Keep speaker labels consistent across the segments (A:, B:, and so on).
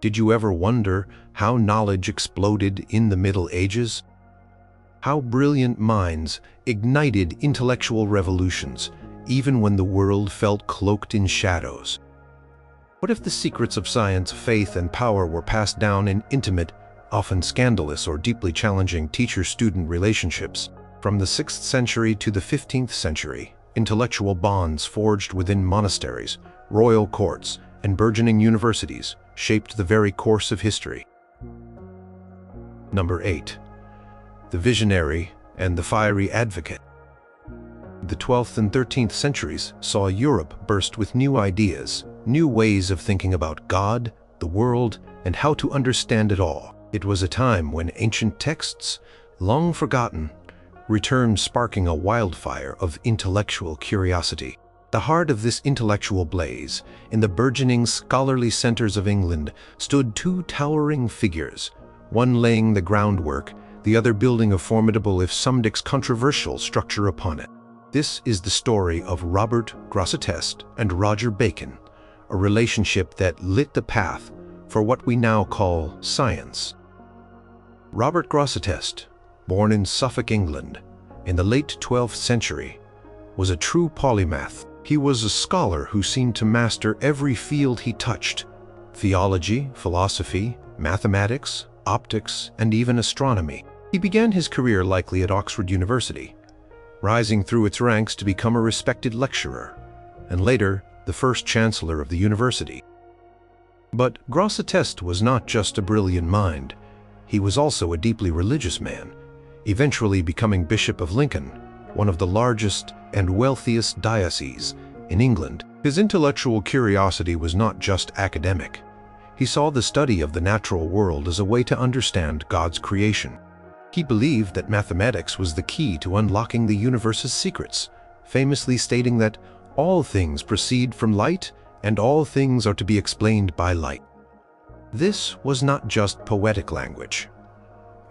A: Did you ever wonder how knowledge exploded in the Middle Ages? How brilliant minds ignited intellectual revolutions, even when the world felt cloaked in shadows? What if the secrets of science, faith, and power were passed down in intimate, often scandalous or deeply challenging teacher-student relationships? From the 6th century to the 15th century, intellectual bonds forged within monasteries, royal courts, and burgeoning universities shaped the very course of history. Number 8. The visionary and the fiery advocate. The 12th and 13th centuries saw Europe burst with new ideas, new ways of thinking about God, the world, and how to understand it all. It was a time when ancient texts, long forgotten, returned, sparking a wildfire of intellectual curiosity. The heart of this intellectual blaze, in the burgeoning scholarly centers of England, stood two towering figures, one laying the groundwork, the other building a formidable, if some controversial, structure upon it. This is the story of Robert Grosseteste and Roger Bacon, a relationship that lit the path for what we now call science. Robert Grosseteste, born in Suffolk, England, in the late 12th century, was a true polymath. He was a scholar who seemed to master every field he touched: theology, philosophy, mathematics, optics, and even astronomy. He began his career likely at Oxford University, rising through its ranks to become a respected lecturer, and later the first chancellor of the university. But Grosseteste was not just a brilliant mind, he was also a deeply religious man, eventually becoming Bishop of Lincoln, one of the largest and wealthiest dioceses in England. His intellectual curiosity was not just academic. He saw the study of the natural world as a way to understand God's creation. He believed that mathematics was the key to unlocking the universe's secrets, famously stating that all things proceed from light and all things are to be explained by light. This was not just poetic language.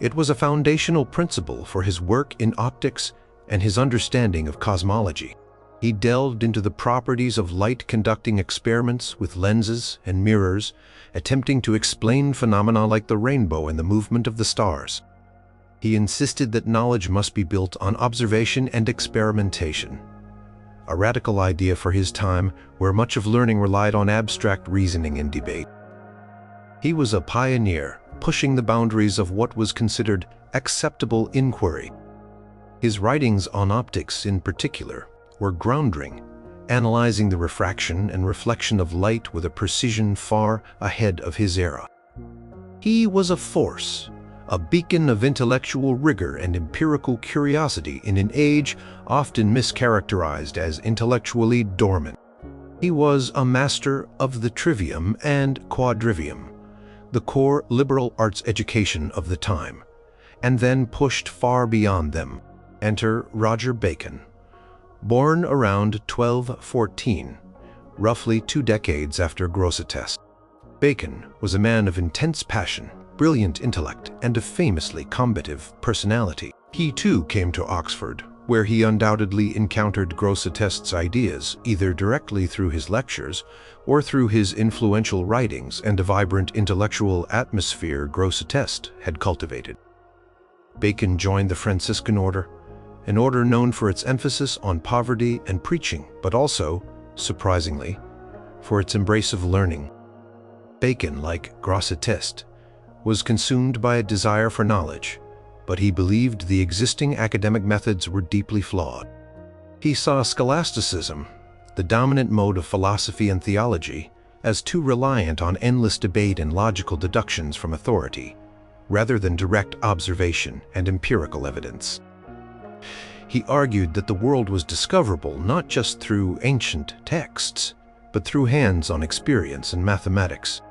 A: It was a foundational principle for his work in optics and his understanding of cosmology. He delved into the properties of light, conducting experiments with lenses and mirrors, attempting to explain phenomena like the rainbow and the movement of the stars. He insisted that knowledge must be built on observation and experimentation, a radical idea for his time where much of learning relied on abstract reasoning and debate. He was a pioneer, pushing the boundaries of what was considered acceptable inquiry. His writings on optics in particular were groundbreaking, analyzing the refraction and reflection of light with a precision far ahead of his era. He was a force, a beacon of intellectual rigor and empirical curiosity in an age often mischaracterized as intellectually dormant. He was a master of the trivium and quadrivium, the core liberal arts education of the time, and then pushed far beyond them. Enter Roger Bacon. Born around 1214, roughly 2 decades after Grosseteste, Bacon was a man of intense passion, brilliant intellect, and a famously combative personality. He too came to Oxford, where he undoubtedly encountered Grosseteste's ideas either directly through his lectures or through his influential writings and a vibrant intellectual atmosphere Grosseteste had cultivated. Bacon joined the Franciscan order, an order known for its emphasis on poverty and preaching, but also, surprisingly, for its embrace of learning. Bacon, like Grosseteste, was consumed by a desire for knowledge, but he believed the existing academic methods were deeply flawed. He saw scholasticism, the dominant mode of philosophy and theology, as too reliant on endless debate and logical deductions from authority, rather than direct observation and empirical evidence. He argued that the world was discoverable not just through ancient texts, but through hands-on experience and mathematics.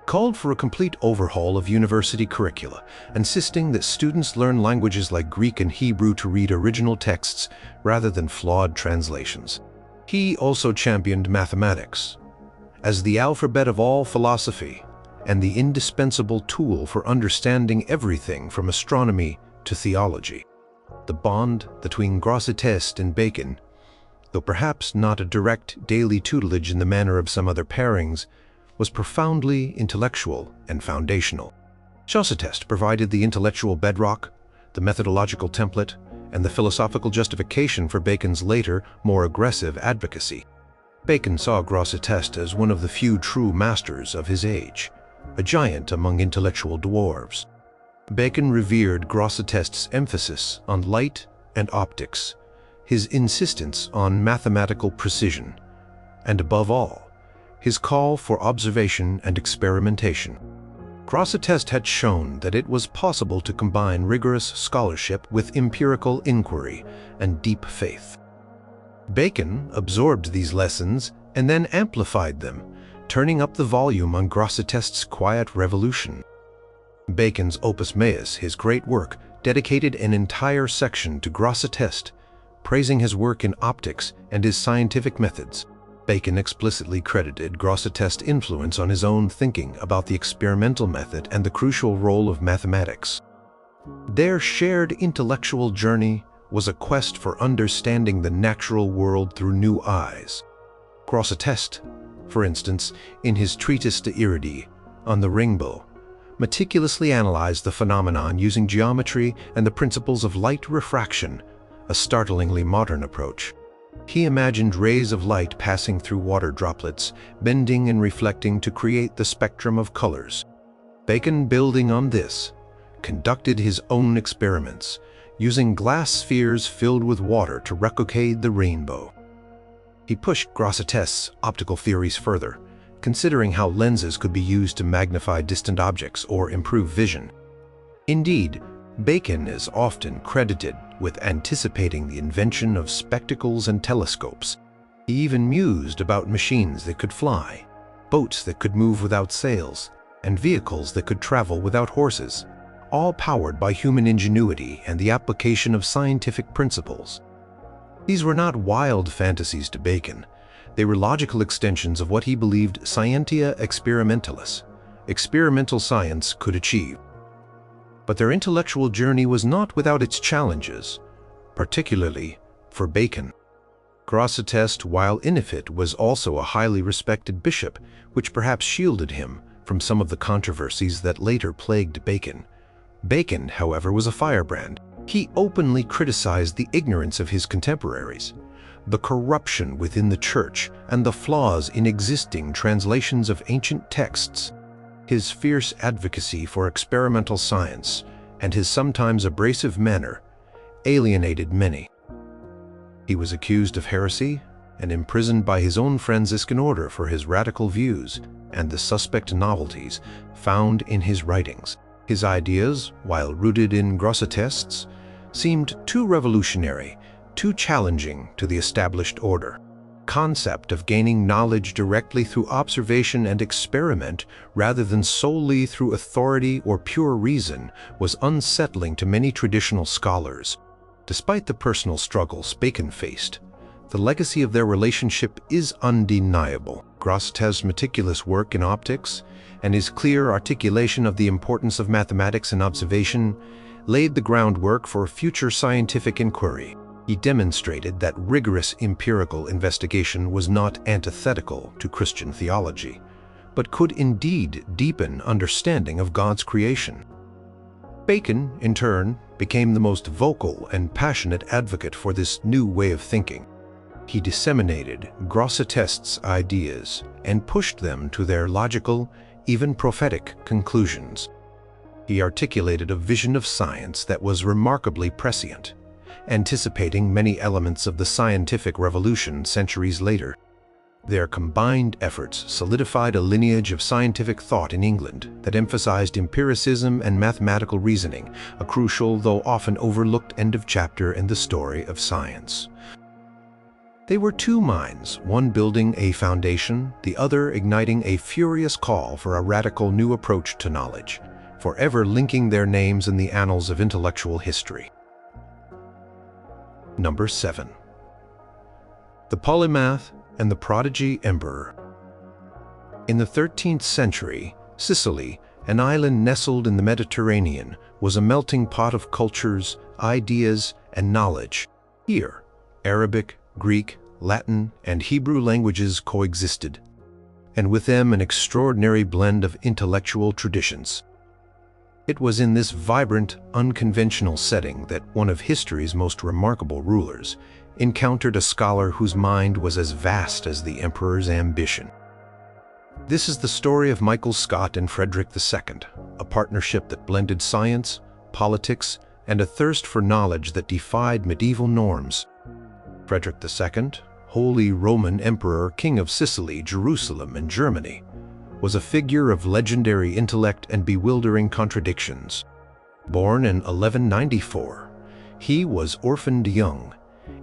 A: Called for a complete overhaul of university curricula, insisting that students learn languages like Greek and Hebrew to read original texts rather than flawed translations. He also championed mathematics as the alphabet of all philosophy and the indispensable tool for understanding everything from astronomy to theology. The bond between Grosseteste and Bacon, though perhaps not a direct daily tutelage in the manner of some other pairings, was profoundly intellectual and foundational. Grosseteste provided the intellectual bedrock, the methodological template, and the philosophical justification for Bacon's later, more aggressive advocacy. Bacon saw Grosseteste as one of the few true masters of his age, a giant among intellectual dwarves. Bacon revered Grosseteste's emphasis on light and optics, his insistence on mathematical precision, and above all, his call for observation and experimentation. Grosseteste had shown that it was possible to combine rigorous scholarship with empirical inquiry and deep faith. Bacon absorbed these lessons and then amplified them, turning up the volume on Grosseteste's quiet revolution. Bacon's Opus Meus, his great work, dedicated an entire section to Grosseteste, praising his work in optics and his scientific methods. Bacon explicitly credited Grosseteste's influence on his own thinking about the experimental method and the crucial role of mathematics. Their shared intellectual journey was a quest for understanding the natural world through new eyes. Grosseteste, for instance, in his treatise De Iridie on the rainbow, meticulously analyzed the phenomenon using geometry and the principles of light refraction, a startlingly modern approach. He imagined rays of light passing through water droplets, bending and reflecting to create the spectrum of colors. Bacon, building on this, conducted his own experiments, using glass spheres filled with water to replicate the rainbow. He pushed Grosseteste's optical theories further, considering how lenses could be used to magnify distant objects or improve vision. Indeed, Bacon is often credited with anticipating the invention of spectacles and telescopes. He even mused about machines that could fly, boats that could move without sails, and vehicles that could travel without horses, all powered by human ingenuity and the application of scientific principles. These were not wild fantasies to Bacon. They were logical extensions of what he believed scientia experimentalis, experimental science, could achieve. But their intellectual journey was not without its challenges, particularly for Bacon. Grosseteste, while ineffete, was also a highly respected bishop, which perhaps shielded him from some of the controversies that later plagued Bacon. Bacon, however, was a firebrand. He openly criticized the ignorance of his contemporaries, the corruption within the church, and the flaws in existing translations of ancient texts. His fierce advocacy for experimental science and his sometimes abrasive manner alienated many. He was accused of heresy and imprisoned by his own Franciscan order for his radical views and the suspect novelties found in his writings. His ideas, while rooted in Grosseteste's, seemed too revolutionary, too challenging to the established order. The concept of gaining knowledge directly through observation and experiment rather than solely through authority or pure reason was unsettling to many traditional scholars. Despite the personal struggles Bacon faced, the legacy of their relationship is undeniable. Grosseteste's meticulous work in optics and his clear articulation of the importance of mathematics and observation laid the groundwork for future scientific inquiry. He demonstrated that rigorous empirical investigation was not antithetical to Christian theology, but could indeed deepen understanding of God's creation. Bacon, in turn, became the most vocal and passionate advocate for this new way of thinking. He disseminated Grosseteste's ideas and pushed them to their logical, even prophetic conclusions. He articulated a vision of science that was remarkably prescient, anticipating many elements of the scientific revolution centuries later. Their combined efforts solidified a lineage of scientific thought in England that emphasized empiricism and mathematical reasoning, a crucial though often overlooked end of chapter in the story of science. They were two minds, one building a foundation, the other igniting a furious call for a radical new approach to knowledge, forever linking their names in the annals of intellectual history. Number 7. The Polymath and the Prodigy Emperor. In the 13th century, Sicily, an island nestled in the Mediterranean, was a melting pot of cultures, ideas, and knowledge. Here, Arabic, Greek, Latin, and Hebrew languages coexisted. and with them an extraordinary blend of intellectual traditions. It was in this vibrant, unconventional setting that one of history's most remarkable rulers encountered a scholar whose mind was as vast as the emperor's ambition. This is the story of Michael Scott and Frederick II, a partnership that blended science, politics, and a thirst for knowledge that defied medieval norms. Frederick II, Holy Roman Emperor, King of Sicily, Jerusalem, and Germany, was a figure of legendary intellect and bewildering contradictions. Born in 1194, he was orphaned young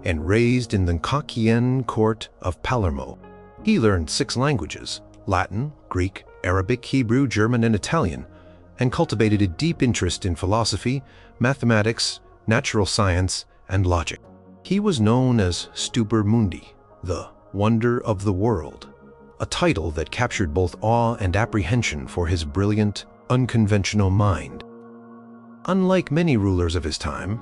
A: and raised in the Caucasian court of Palermo. He learned 6 languages: Latin, Greek, Arabic, Hebrew, German, and Italian, and cultivated a deep interest in philosophy, mathematics, natural science, and logic. He was known as Stuper Mundi, the wonder of the world, a title that captured both awe and apprehension for his brilliant, unconventional mind. Unlike many rulers of his time,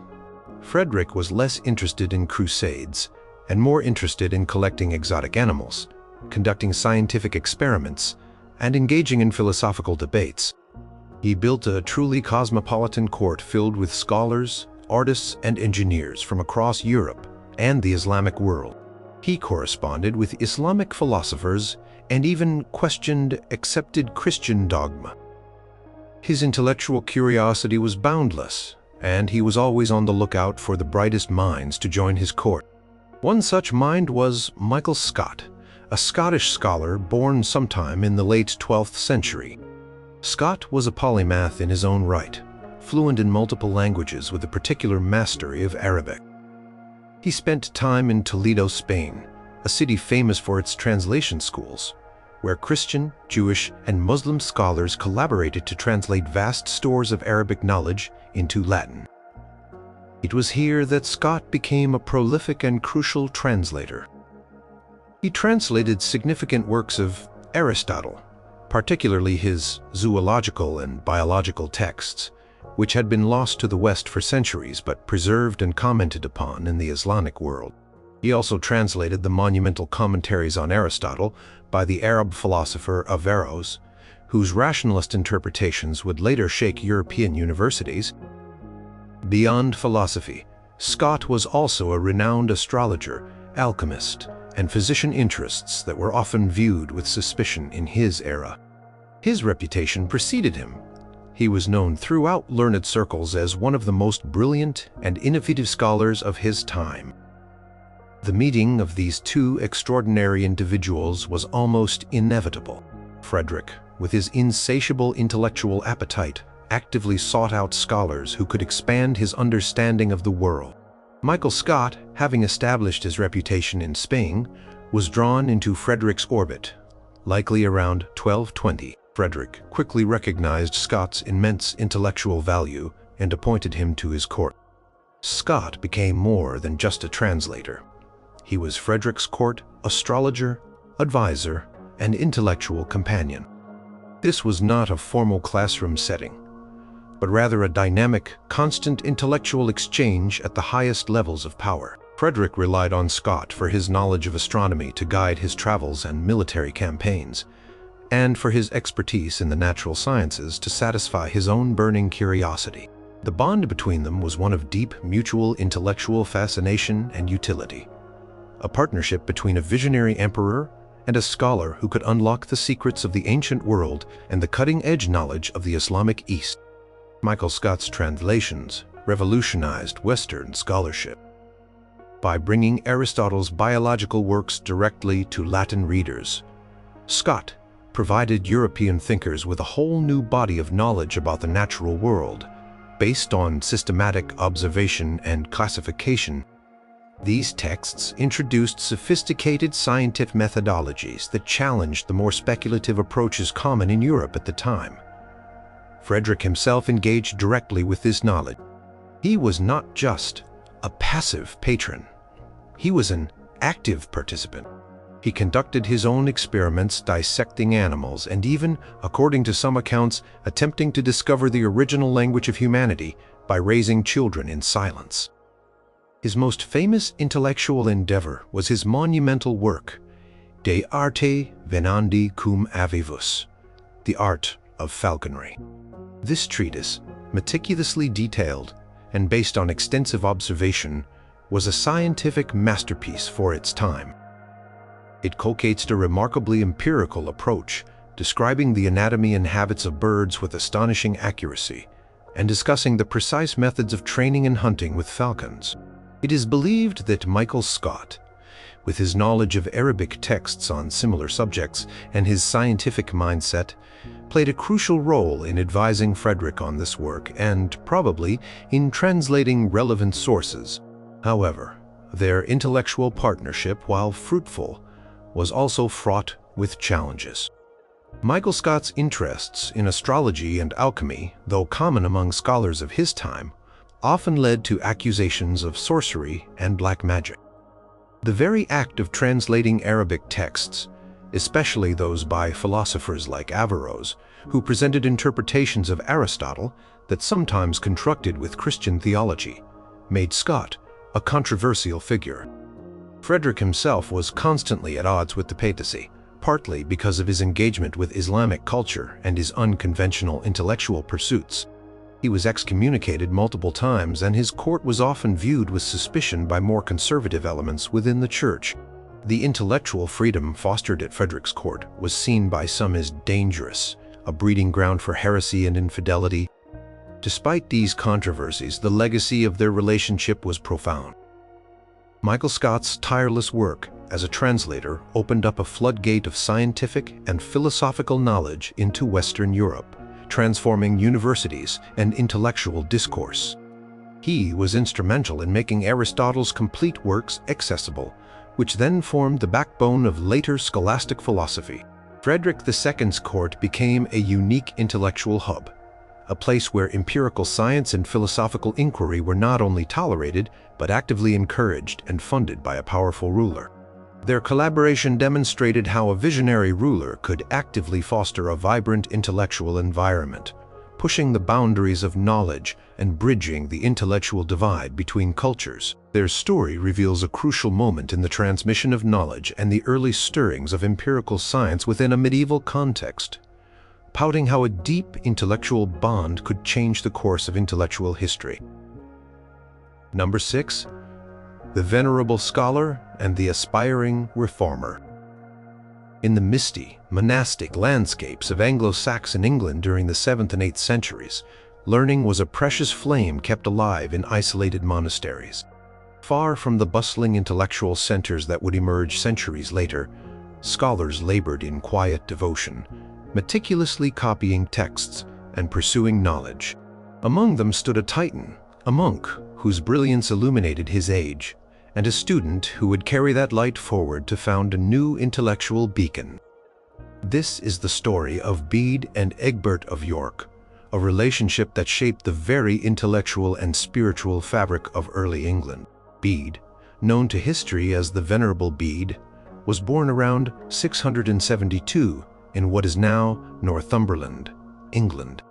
A: Frederick was less interested in crusades and more interested in collecting exotic animals, conducting scientific experiments, and engaging in philosophical debates. He built a truly cosmopolitan court filled with scholars, artists, and engineers from across Europe and the Islamic world. He corresponded with Islamic philosophers and even questioned accepted Christian dogma. His intellectual curiosity was boundless, and he was always on the lookout for the brightest minds to join his court. One such mind was Michael Scott, a Scottish scholar born sometime in the late 12th century. Scott was a polymath in his own right, fluent in multiple languages with a particular mastery of Arabic. He spent time in Toledo, Spain, a city famous for its translation schools, where Christian, Jewish, and Muslim scholars collaborated to translate vast stores of Arabic knowledge into Latin. It was here that Scott became a prolific and crucial translator. He translated significant works of Aristotle, particularly his zoological and biological texts, which had been lost to the West for centuries but preserved and commented upon in the Islamic world. He also translated the monumental commentaries on Aristotle by the Arab philosopher Averroes, whose rationalist interpretations would later shake European universities. Beyond philosophy, Scott was also a renowned astrologer, alchemist, and physician, interests that were often viewed with suspicion in his era. His reputation preceded him. He was known throughout learned circles as one of the most brilliant and innovative scholars of his time. The meeting of these two extraordinary individuals was almost inevitable. Frederick, with his insatiable intellectual appetite, actively sought out scholars who could expand his understanding of the world. Michael Scott, having established his reputation in Spain, was drawn into Frederick's orbit. Likely around 1220, Frederick quickly recognized Scott's immense intellectual value and appointed him to his court. Scott became more than just a translator. He was Frederick's court astrologer, advisor, and intellectual companion. This was not a formal classroom setting, but rather a dynamic, constant intellectual exchange at the highest levels of power. Frederick relied on Scott for his knowledge of astronomy to guide his travels and military campaigns, and for his expertise in the natural sciences to satisfy his own burning curiosity. The bond between them was one of deep mutual intellectual fascination and utility, a partnership between a visionary emperor and a scholar who could unlock the secrets of the ancient world and the cutting-edge knowledge of the Islamic East. Michael Scott's translations revolutionized Western scholarship. By bringing Aristotle's biological works directly to Latin readers, Scott provided European thinkers with a whole new body of knowledge about the natural world, based on systematic observation and classification. These texts introduced sophisticated scientific methodologies that challenged the more speculative approaches common in Europe at the time. Frederick himself engaged directly with this knowledge. He was not just a passive patron. He was an active participant. He conducted his own experiments dissecting animals and even, according to some accounts, attempting to discover the original language of humanity by raising children in silence. His most famous intellectual endeavor was his monumental work, De arte venandi cum avivus, the art of falconry. This treatise, meticulously detailed and based on extensive observation, was a scientific masterpiece for its time. It culcates a remarkably empirical approach, describing the anatomy and habits of birds with astonishing accuracy, and discussing the precise methods of training and hunting with falcons. It is believed that Michael Scott, with his knowledge of Arabic texts on similar subjects and his scientific mindset, played a crucial role in advising Frederick on this work and, probably, in translating relevant sources. However, their intellectual partnership, while fruitful, was also fraught with challenges. Michael Scott's interests in astrology and alchemy, though common among scholars of his time, often led to accusations of sorcery and black magic. The very act of translating Arabic texts, especially those by philosophers like Averroes, who presented interpretations of Aristotle that sometimes contrasted with Christian theology, made Scott a controversial figure. Frederick himself was constantly at odds with the papacy, partly because of his engagement with Islamic culture and his unconventional intellectual pursuits. He was excommunicated multiple times, and his court was often viewed with suspicion by more conservative elements within the church. The intellectual freedom fostered at Frederick's court was seen by some as dangerous, a breeding ground for heresy and infidelity. Despite these controversies, the legacy of their relationship was profound. Michael Scott's tireless work as a translator opened up a floodgate of scientific and philosophical knowledge into Western Europe, transforming universities and intellectual discourse. He was instrumental in making Aristotle's complete works accessible, which then formed the backbone of later scholastic philosophy. Frederick II's court became a unique intellectual hub, a place where empirical science and philosophical inquiry were not only tolerated, but actively encouraged and funded by a powerful ruler. Their collaboration demonstrated how a visionary ruler could actively foster a vibrant intellectual environment, pushing the boundaries of knowledge and bridging the intellectual divide between cultures. Their story reveals a crucial moment in the transmission of knowledge and the early stirrings of empirical science within a medieval context, pouting how a deep intellectual bond could change the course of intellectual history. Number 6. The Venerable Scholar and the Aspiring Reformer. In the misty, monastic landscapes of Anglo-Saxon England during the 7th and 8th centuries, learning was a precious flame kept alive in isolated monasteries. Far from the bustling intellectual centers that would emerge centuries later, scholars labored in quiet devotion, meticulously copying texts and pursuing knowledge. Among them stood a Titan, a monk whose brilliance illuminated his age, and a student who would carry that light forward to found a new intellectual beacon. This is the story of Bede and Egbert of York, a relationship that shaped the very intellectual and spiritual fabric of early England. Bede, known to history as the Venerable Bede, was born around 672 in what is now Northumberland, England.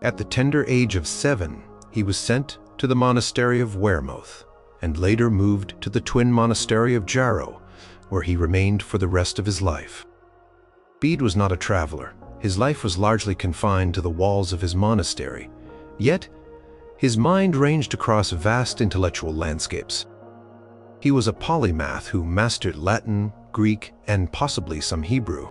A: At the tender age of 7, he was sent to the monastery of Wearmouth, and later moved to the twin monastery of Jarrow, where he remained for the rest of his life. Bede was not a traveler. His life was largely confined to the walls of his monastery, yet his mind ranged across vast intellectual landscapes. He was a polymath who mastered Latin, Greek, and possibly some Hebrew.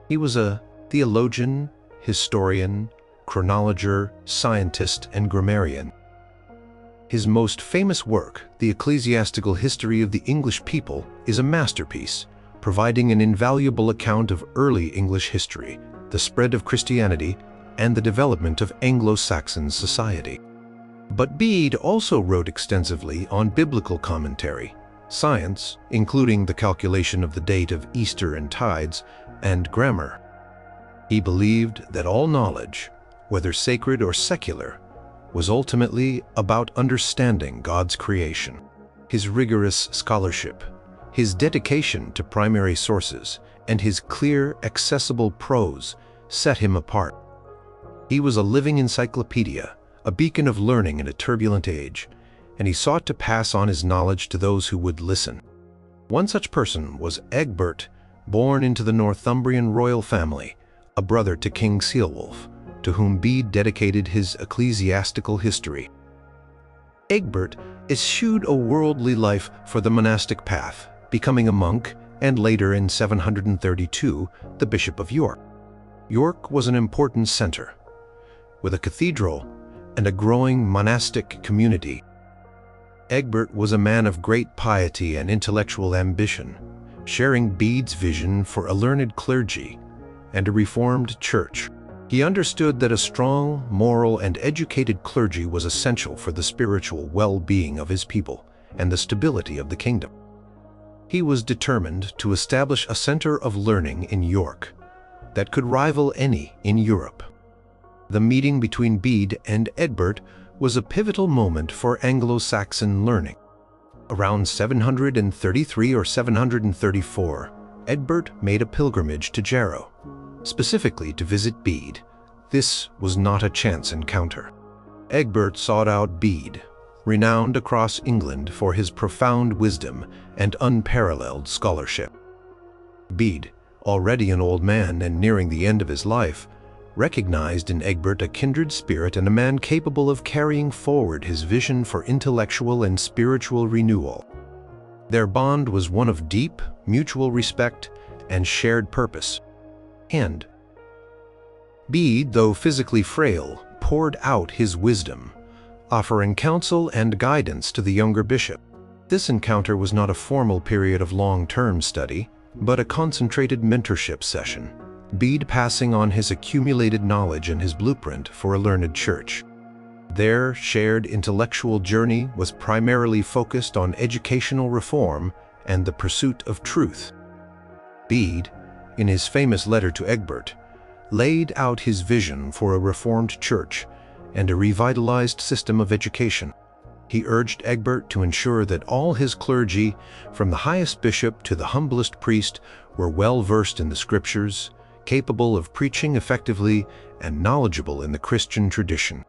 A: He was a theologian, historian, chronologer, scientist, and grammarian. His most famous work, The Ecclesiastical History of the English People, is a masterpiece, providing an invaluable account of early English history, the spread of Christianity, and the development of Anglo-Saxon society. But Bede also wrote extensively on biblical commentary, science, including the calculation of the date of Easter and tides, and grammar. He believed that all knowledge, whether sacred or secular, was ultimately about understanding God's creation. His rigorous scholarship, his dedication to primary sources, and his clear, accessible prose set him apart. He was a living encyclopedia, a beacon of learning in a turbulent age, and he sought to pass on his knowledge to those who would listen. One such person was Egbert born into the Northumbrian royal family, a brother to King Ceolwulf, to whom Bede dedicated his ecclesiastical history. Egbert eschewed a worldly life for the monastic path, becoming a monk and later in 732 the Bishop of York. York was an important center, with a cathedral and a growing monastic community. Egbert was a man of great piety and intellectual ambition, sharing Bede's vision for a learned clergy and a reformed church. He understood that a strong, moral, and educated clergy was essential for the spiritual well-being of his people and the stability of the kingdom. He was determined to establish a center of learning in York that could rival any in Europe. The meeting between Bede and Egbert was a pivotal moment for Anglo-Saxon learning. Around 733 or 734, Egbert made a pilgrimage to Jarrow, specifically to visit Bede. This was not a chance encounter. Egbert sought out Bede, renowned across England for his profound wisdom and unparalleled scholarship. Bede, already an old man and nearing the end of his life, recognized in Egbert a kindred spirit and a man capable of carrying forward his vision for intellectual and spiritual renewal. Their bond was one of deep, mutual respect and shared purpose. And Bede, though physically frail, poured out his wisdom, offering counsel and guidance to the younger bishop. This encounter was not a formal period of long-term study, but a concentrated mentorship session, Bede passing on his accumulated knowledge and his blueprint for a learned church. Their shared intellectual journey was primarily focused on educational reform and the pursuit of truth. Bede, in his famous letter to Egbert, laid out his vision for a reformed church and a revitalized system of education. He urged Egbert to ensure that all his clergy, from the highest bishop to the humblest priest, were well versed in the scriptures, capable of preaching effectively, and knowledgeable in the Christian tradition.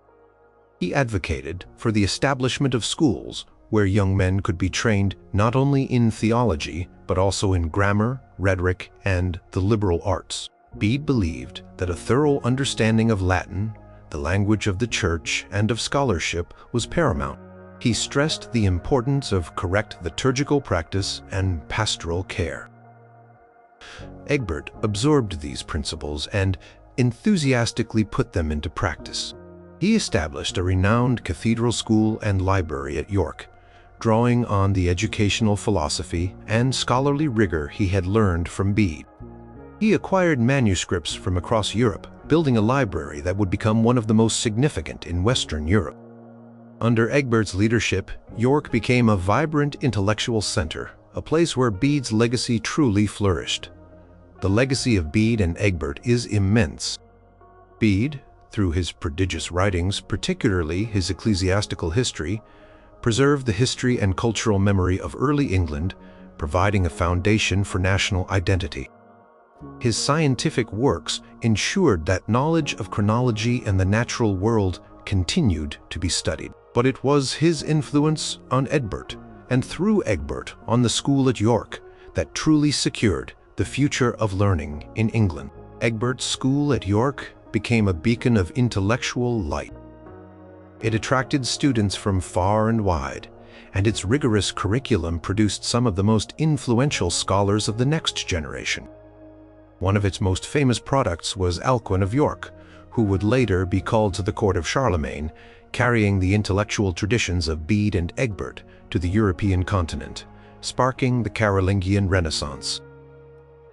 A: He advocated for the establishment of schools where young men could be trained not only in theology, but also in grammar, rhetoric, and the liberal arts. Bede believed that a thorough understanding of Latin, the language of the church, and of scholarship was paramount. He stressed the importance of correct liturgical practice and pastoral care. Egbert absorbed these principles and enthusiastically put them into practice. He established a renowned cathedral school and library at York, drawing on the educational philosophy and scholarly rigor he had learned from Bede. He acquired manuscripts from across Europe, building a library that would become one of the most significant in Western Europe. Under Egbert's leadership, York became a vibrant intellectual center, a place where Bede's legacy truly flourished. The legacy of Bede and Egbert is immense. Bede, through his prodigious writings, particularly his ecclesiastical history, preserved the history and cultural memory of early England, providing a foundation for national identity. His scientific works ensured that knowledge of chronology and the natural world continued to be studied. But it was his influence on Egbert, and through Egbert on the school at York, that truly secured the future of learning in England. Egbert's school at York became a beacon of intellectual light. It attracted students from far and wide, and its rigorous curriculum produced some of the most influential scholars of the next generation. One of its most famous products was Alcuin of York, who would later be called to the court of Charlemagne, carrying the intellectual traditions of Bede and Egbert to the European continent, sparking the Carolingian Renaissance.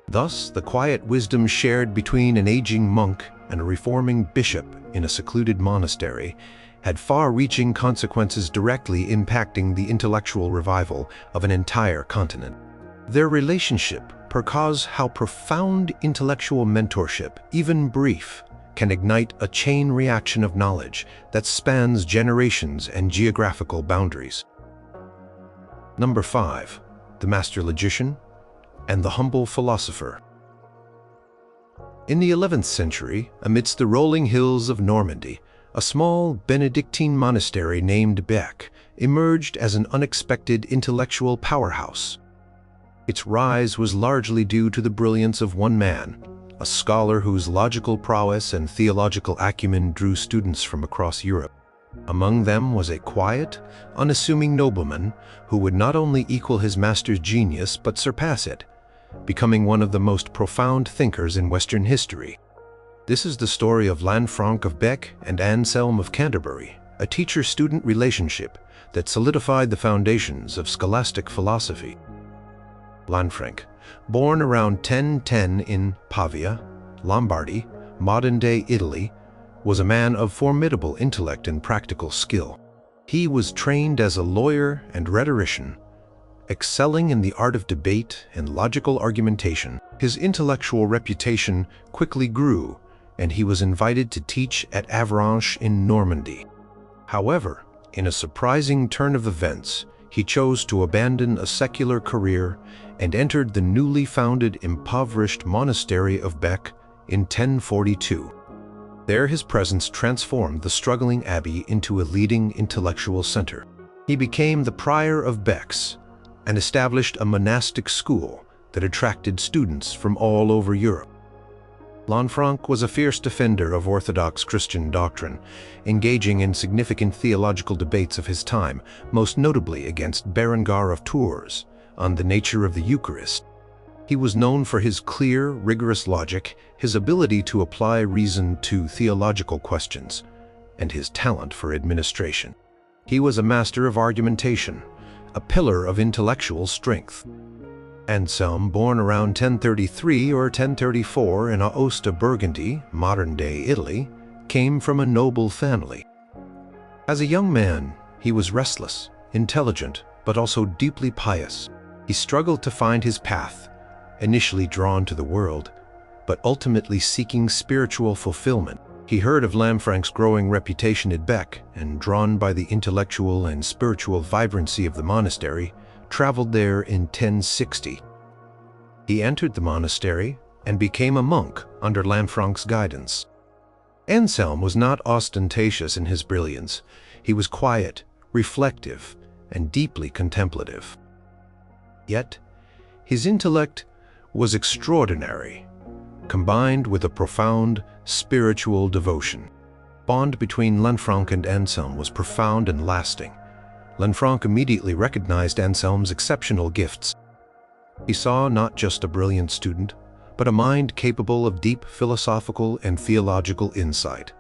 A: Thus, the quiet wisdom shared between an aging monk and a reforming bishop in a secluded monastery had far-reaching consequences directly impacting the intellectual revival of an entire continent. Their relationship portrays how profound intellectual mentorship, even brief, can ignite a chain reaction of knowledge that spans generations and geographical boundaries. Number 5. The Master Logician and the Humble Philosopher. In the 11th century, amidst the rolling hills of Normandy, a small Benedictine monastery named Bec emerged as an unexpected intellectual powerhouse. Its rise was largely due to the brilliance of one man, a scholar whose logical prowess and theological acumen drew students from across Europe. Among them was a quiet, unassuming nobleman who would not only equal his master's genius but surpass it, becoming one of the most profound thinkers in Western history. This is the story of Lanfranc of Bec and Anselm of Canterbury, a teacher-student relationship that solidified the foundations of scholastic philosophy. Lanfranc, born around 1010 in Pavia, Lombardy, modern-day Italy, was a man of formidable intellect and practical skill. He was trained as a lawyer and rhetorician, excelling in the art of debate and logical argumentation. His intellectual reputation quickly grew, and he was invited to teach at Avranches in Normandy. However, in a surprising turn of events, he chose to abandon a secular career and entered the newly founded impoverished monastery of Bec in 1042. There his presence transformed the struggling abbey into a leading intellectual center. He became the prior of Bex and established a monastic school that attracted students from all over Europe. Lanfranc was a fierce defender of Orthodox Christian doctrine, engaging in significant theological debates of his time, most notably against Berengar of Tours on the nature of the Eucharist. He was known for his clear, rigorous logic, his ability to apply reason to theological questions, and his talent for administration. He was a master of argumentation, a pillar of intellectual strength. Anselm, born around 1033 or 1034 in Aosta, Burgundy, modern-day Italy, came from a noble family. As a young man, he was restless, intelligent, but also deeply pious. He struggled to find his path, initially drawn to the world, but ultimately seeking spiritual fulfillment. He heard of Lanfranc's growing reputation at Bec, and drawn by the intellectual and spiritual vibrancy of the monastery, traveled there in 1060. He entered the monastery and became a monk under Lanfranc's guidance. Anselm was not ostentatious in his brilliance. He was quiet, reflective, and deeply contemplative. Yet, his intellect was extraordinary, combined with a profound spiritual devotion. The bond between Lanfranc and Anselm was profound and lasting. Lanfranc immediately recognized Anselm's exceptional gifts. He saw not just a brilliant student, but a mind capable of deep philosophical and theological insight,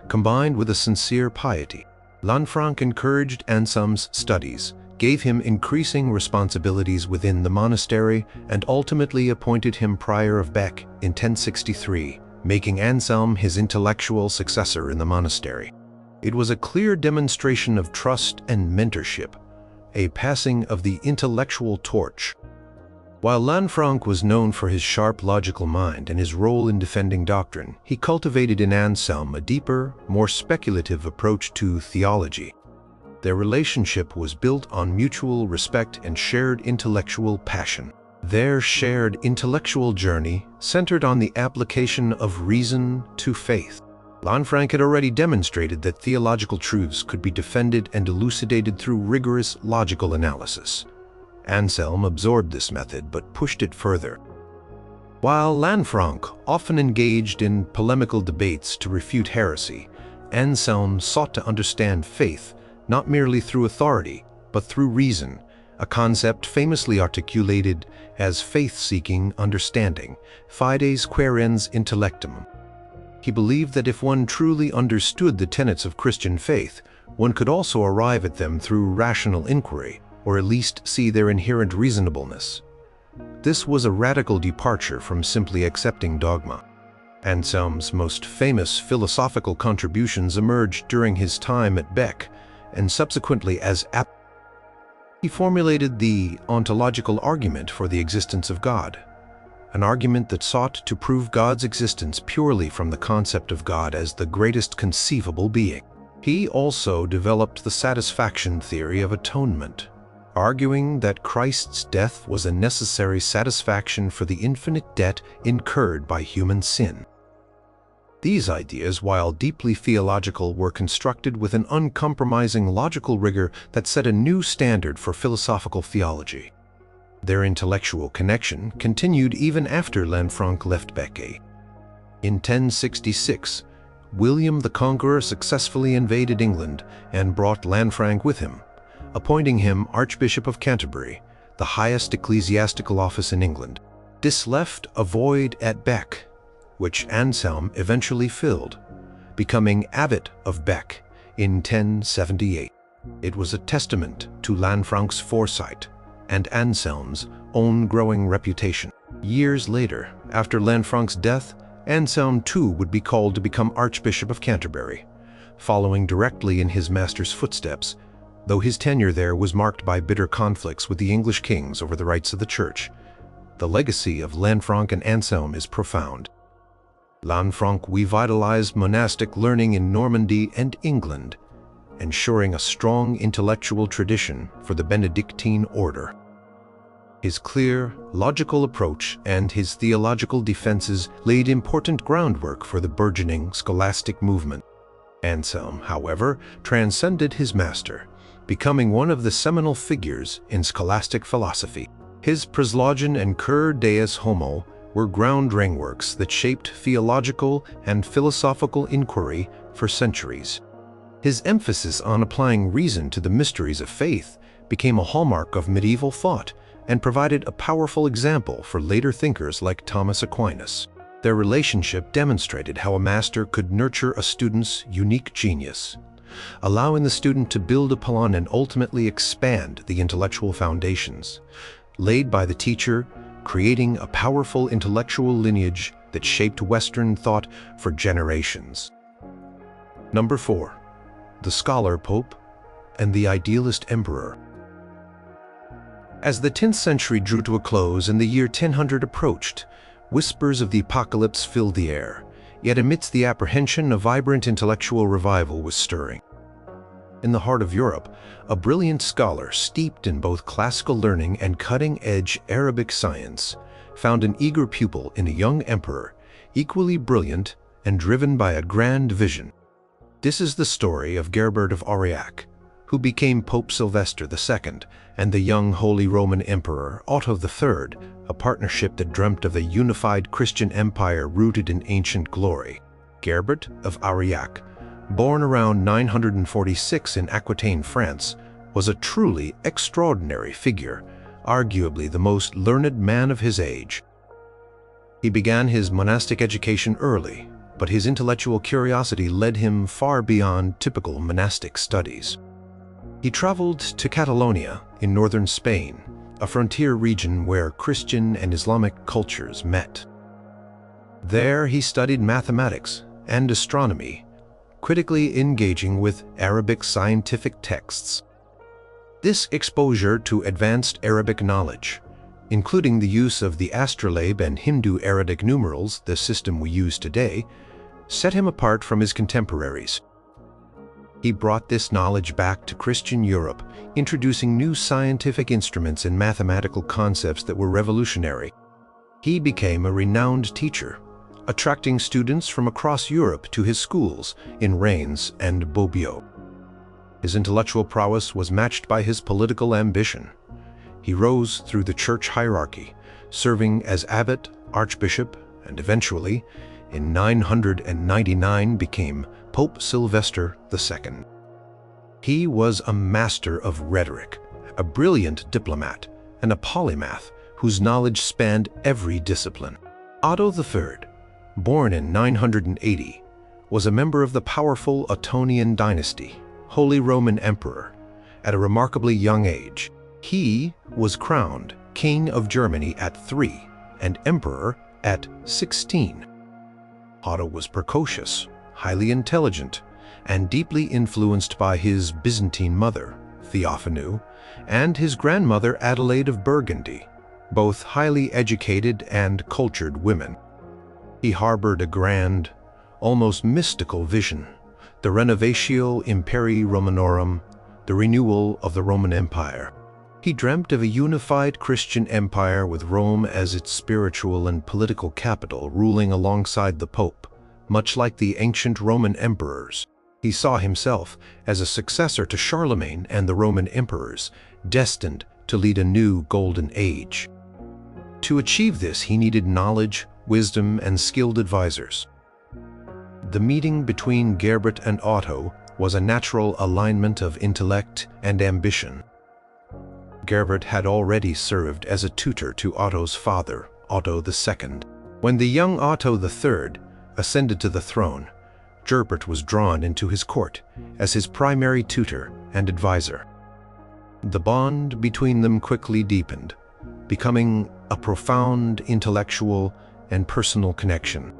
A: combined with a sincere piety. Lanfranc encouraged Anselm's studies, gave him increasing responsibilities within the monastery, and ultimately appointed him prior of Bec in 1063, making Anselm his intellectual successor in the monastery. It was a clear demonstration of trust and mentorship, a passing of the intellectual torch. While Lanfranc was known for his sharp logical mind and his role in defending doctrine, he cultivated in Anselm a deeper, more speculative approach to theology. Their relationship was built on mutual respect and shared intellectual passion. Their shared intellectual journey centered on the application of reason to faith. Lanfranc had already demonstrated that theological truths could be defended and elucidated through rigorous logical analysis. Anselm absorbed this method but pushed it further. While Lanfranc often engaged in polemical debates to refute heresy, Anselm sought to understand faith not merely through authority, but through reason, a concept famously articulated as faith-seeking understanding, fides quaerens intellectum. He believed that if one truly understood the tenets of Christian faith, one could also arrive at them through rational inquiry, or at least see their inherent reasonableness. This was a radical departure from simply accepting dogma. Anselm's most famous philosophical contributions emerged during his time at Bec, and subsequently as he formulated the ontological argument for the existence of God, an argument that sought to prove God's existence purely from the concept of God as the greatest conceivable being. He also developed the satisfaction theory of atonement, arguing that Christ's death was a necessary satisfaction for the infinite debt incurred by human sin. These ideas, while deeply theological, were constructed with an uncompromising logical rigor that set a new standard for philosophical theology. Their intellectual connection continued even after Lanfranc left Becque. In 1066, William the Conqueror successfully invaded England and brought Lanfranc with him, appointing him Archbishop of Canterbury, the highest ecclesiastical office in England. This left a void at Bec, which Anselm eventually filled, becoming Abbot of Bec in 1078. It was a testament to Lanfranc's foresight and Anselm's own growing reputation. Years later, after Lanfranc's death, Anselm too would be called to become Archbishop of Canterbury, following directly in his master's footsteps, though his tenure there was marked by bitter conflicts with the English kings over the rights of the Church. The legacy of Lanfranc and Anselm is profound. Lanfranc revitalized monastic learning in Normandy and England, ensuring a strong intellectual tradition for the Benedictine order. His clear, logical approach and his theological defenses laid important groundwork for the burgeoning scholastic movement. Anselm, however, transcended his master, becoming one of the seminal figures in scholastic philosophy. His Proslogion and Cur Deus Homo were groundworks that shaped theological and philosophical inquiry for centuries. His emphasis on applying reason to the mysteries of faith became a hallmark of medieval thought and provided a powerful example for later thinkers like Thomas Aquinas. Their relationship demonstrated how a master could nurture a student's unique genius, allowing the student to build upon and ultimately expand the intellectual foundations laid by the teacher, creating a powerful intellectual lineage that shaped Western thought for generations. Number 4. The Scholar Pope and the Idealist Emperor. As the 10th century drew to a close and the year 1000 approached, whispers of the apocalypse filled the air, yet amidst the apprehension, a vibrant intellectual revival was stirring. In the heart of Europe, a brilliant scholar steeped in both classical learning and cutting-edge Arabic science found an eager pupil in a young emperor, equally brilliant and driven by a grand vision. This is the story of Gerbert of Aurillac, who became Pope Sylvester II, and the young Holy Roman Emperor Otto III, a partnership that dreamt of a unified Christian empire rooted in ancient glory. Gerbert of Aurillac, born around 946 in Aquitaine, France, was a truly extraordinary figure, arguably the most learned man of his age. He began his monastic education early, but his intellectual curiosity led him far beyond typical monastic studies. He traveled to Catalonia in northern Spain, a frontier region where Christian and Islamic cultures met. There he studied mathematics and astronomy, critically engaging with Arabic scientific texts. This exposure to advanced Arabic knowledge, including the use of the astrolabe and Hindu Arabic numerals, the system we use today, set him apart from his contemporaries. He brought this knowledge back to Christian Europe, introducing new scientific instruments and mathematical concepts that were revolutionary. He became a renowned teacher, attracting students from across Europe to his schools in Reims and Bobbio. His intellectual prowess was matched by his political ambition. He rose through the church hierarchy, serving as abbot, archbishop, and eventually, in 999, became Pope Sylvester II. He was a master of rhetoric, a brilliant diplomat, and a polymath whose knowledge spanned every discipline. Otto III, born in 980, was a member of the powerful Ottonian dynasty, Holy Roman Emperor. At a remarkably young age, he was crowned King of Germany at 3 and Emperor at 16. Otto was precocious, highly intelligent, and deeply influenced by his Byzantine mother, Theophanu, and his grandmother Adelaide of Burgundy, both highly educated and cultured women. He harbored a grand, almost mystical vision, the Renovatio Imperii Romanorum, the renewal of the Roman Empire. He dreamt of a unified Christian empire with Rome as its spiritual and political capital, ruling alongside the Pope, much like the ancient Roman emperors. He saw himself as a successor to Charlemagne and the Roman emperors, destined to lead a new golden age. To achieve this, he needed knowledge, wisdom, and skilled advisors. The meeting between Gerbert and Otto was a natural alignment of intellect and ambition. Gerbert had already served as a tutor to Otto's father, Otto II. When the young Otto III ascended to the throne, Gerbert was drawn into his court as his primary tutor and advisor. The bond between them quickly deepened, becoming a profound intellectual and personal connection.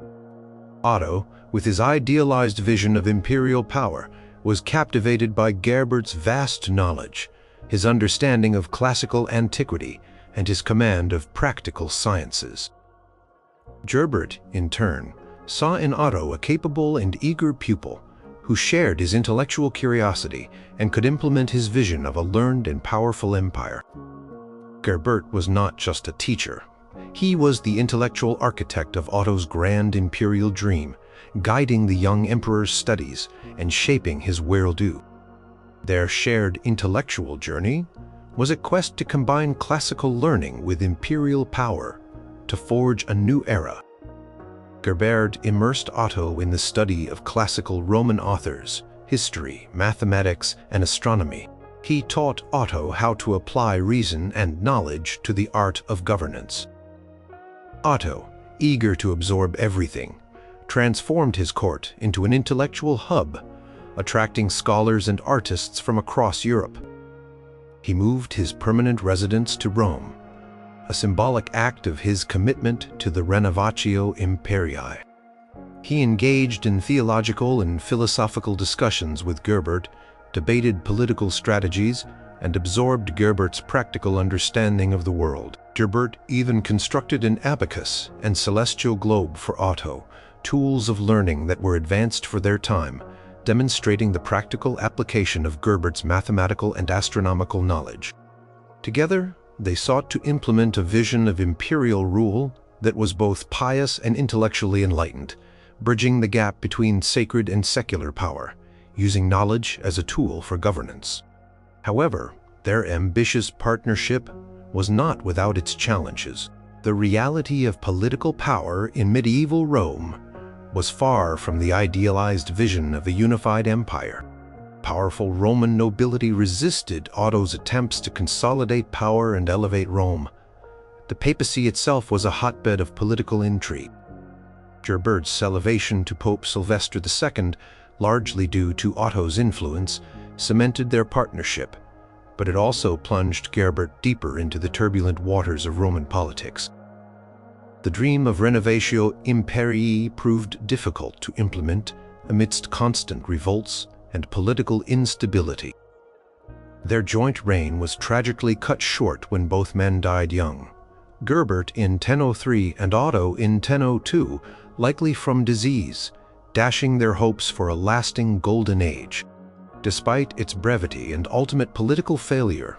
A: Otto, with his idealized vision of imperial power, was captivated by Gerbert's vast knowledge, his understanding of classical antiquity, and his command of practical sciences. Gerbert, in turn, saw in Otto a capable and eager pupil who shared his intellectual curiosity and could implement his vision of a learned and powerful empire. Gerbert was not just a teacher. He was the intellectual architect of Otto's grand imperial dream, guiding the young emperor's studies and shaping his worldview. Their shared intellectual journey was a quest to combine classical learning with imperial power to forge a new era. Gerbert immersed Otto in the study of classical Roman authors, history, mathematics, and astronomy. He taught Otto how to apply reason and knowledge to the art of governance. Otto, eager to absorb everything, transformed his court into an intellectual hub, attracting scholars and artists from across Europe. He moved his permanent residence to Rome, a symbolic act of his commitment to the Renovatio Imperii. He engaged in theological and philosophical discussions with Gerbert, debated political strategies, and absorbed Gerbert's practical understanding of the world. Gerbert even constructed an abacus and celestial globe for Otto, tools of learning that were advanced for their time, demonstrating the practical application of Gerbert's mathematical and astronomical knowledge. Together, they sought to implement a vision of imperial rule that was both pious and intellectually enlightened, bridging the gap between sacred and secular power, using knowledge as a tool for governance. However, their ambitious partnership was not without its challenges. The reality of political power in medieval Rome was far from the idealized vision of a unified empire. Powerful Roman nobility resisted Otto's attempts to consolidate power and elevate Rome. The papacy itself was a hotbed of political intrigue. Gerbert's elevation to Pope Sylvester II, largely due to Otto's influence, cemented their partnership, but it also plunged Gerbert deeper into the turbulent waters of Roman politics. The dream of Renovatio Imperii proved difficult to implement amidst constant revolts and political instability. Their joint reign was tragically cut short when both men died young. Gerbert in 1003 and Otto in 1002, likely from disease, dashing their hopes for a lasting golden age. Despite its brevity and ultimate political failure,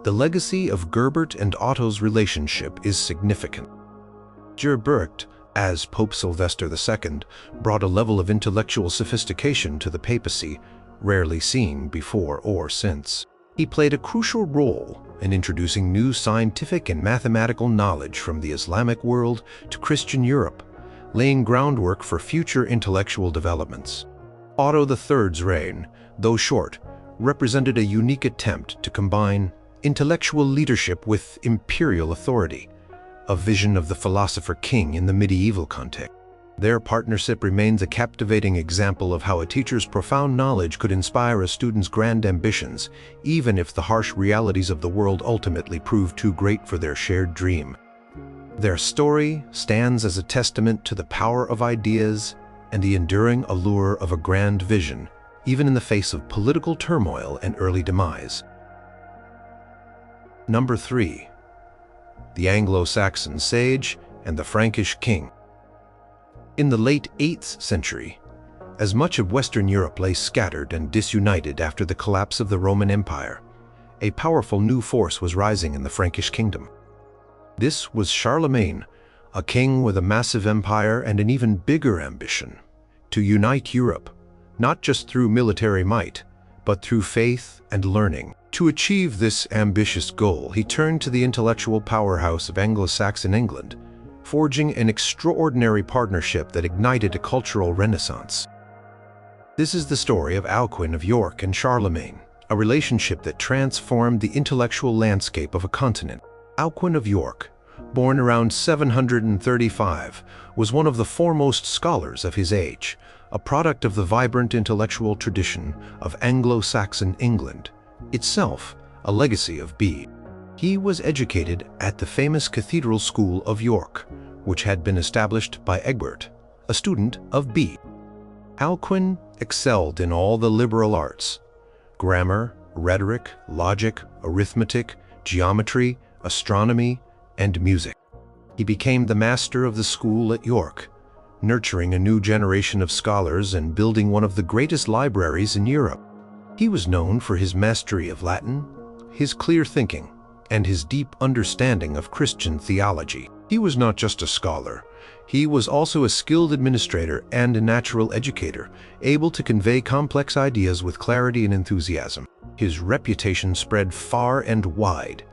A: the legacy of Gerbert and Otto's relationship is significant. Gerbert, as Pope Sylvester II, brought a level of intellectual sophistication to the papacy rarely seen before or since. He played a crucial role in introducing new scientific and mathematical knowledge from the Islamic world to Christian Europe, laying groundwork for future intellectual developments. Otto III's reign, though short, represented a unique attempt to combine intellectual leadership with imperial authority, a vision of the philosopher king in the medieval context. Their partnership remains a captivating example of how a teacher's profound knowledge could inspire a student's grand ambitions, even if the harsh realities of the world ultimately prove too great for their shared dream. Their story stands as a testament to the power of ideas and the enduring allure of a grand vision, even in the face of political turmoil and early demise. Number 3. The Anglo-Saxon sage and the Frankish king. In the late 8th century, as much of Western Europe lay scattered and disunited after the collapse of the Roman Empire, a powerful new force was rising in the Frankish kingdom. This was Charlemagne, a king with a massive empire and an even bigger ambition: to unite Europe, not just through military might, but through faith and learning. To achieve this ambitious goal, he turned to the intellectual powerhouse of Anglo-Saxon England, forging an extraordinary partnership that ignited a cultural renaissance. This is the story of Alcuin of York and Charlemagne, a relationship that transformed the intellectual landscape of a continent. Alcuin of York, born around 735, was one of the foremost scholars of his age, a product of the vibrant intellectual tradition of Anglo-Saxon England, itself a legacy of Bede. He was educated at the famous Cathedral School of York, which had been established by Egbert, a student of Bede. Alcuin excelled in all the liberal arts: grammar, rhetoric, logic, arithmetic, geometry, astronomy, and music. He became the master of the school at York, nurturing a new generation of scholars and building one of the greatest libraries in Europe. He was known for his mastery of Latin, his clear thinking, and his deep understanding of Christian theology. He was not just a scholar. He was also a skilled administrator and a natural educator, able to convey complex ideas with clarity and enthusiasm. His reputation spread far and wide,